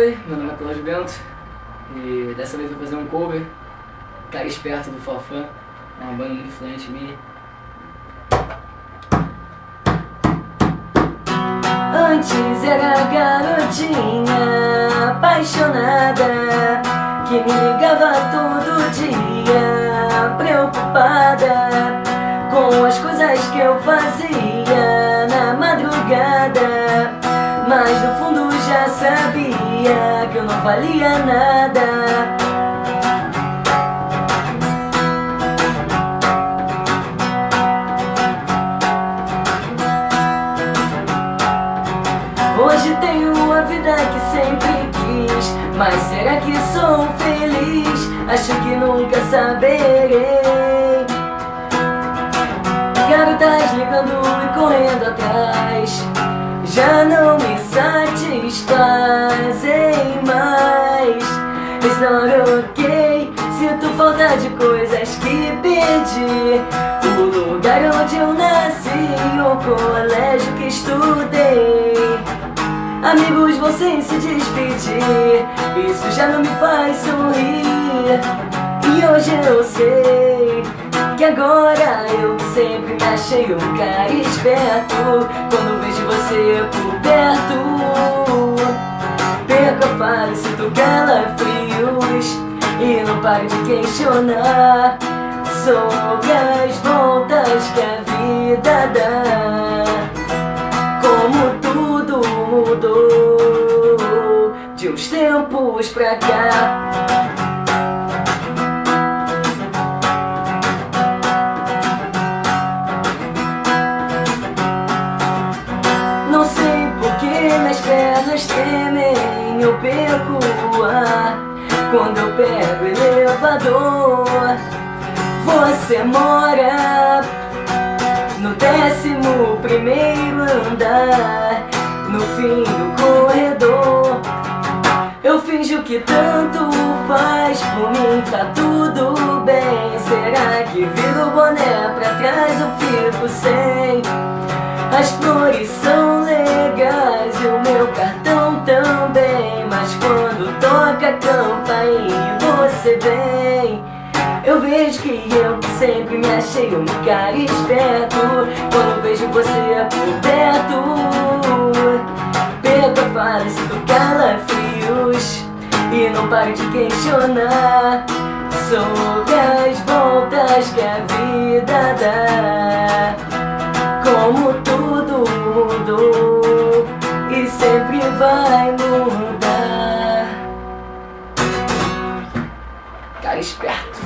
Oi, meu nome é Cláudio Bento e dessa vez eu vou fazer um cover, Cara Esperto do Forfã, uma banda muito influente minha. Antes era garotinha apaixonada que me ligava todo dia, preocupada com as coisas que eu fazia na madrugada. Mas no fundo já sabia que eu não valia nada. Hoje tenho a vida que sempre quis, mas será que sou feliz? Acho que nunca saberei. Garotas ligando e correndo atrás já não me satisfazem mais. It's not ok, sinto falta de coisas que perdi. O lugar onde eu nasci, o colégio que estudei. Amigos vão sem se despedir, isso já não me faz sorrir. E hoje eu sei que agora eu sempre me achei um cara esperto. Quando vejo você por perto, perco a fala, sinto calafrios e não paro de questionar sobre as voltas que a vida dá. Como tudo mudou de uns tempos pra cá. Não sei por que minhas pernas tremem, eu perco o ar quando eu pego o elevador. Você mora no 11º andar, no fim do corredor. Eu finjo que tanto faz, por mim tá tudo bem. Será que viro o boné pra trás ou fico sem? As flores são legais e o meu cartão também, mas quando toca a campainha você vem. Eu vejo que eu sempre me achei um cara esperto. Quando vejo você por perto, perco a fala, sinto calafrios e não paro de questionar sobre as voltas que a vida dá. Como tudo mudou e sempre vai mudar. Cara Esperto.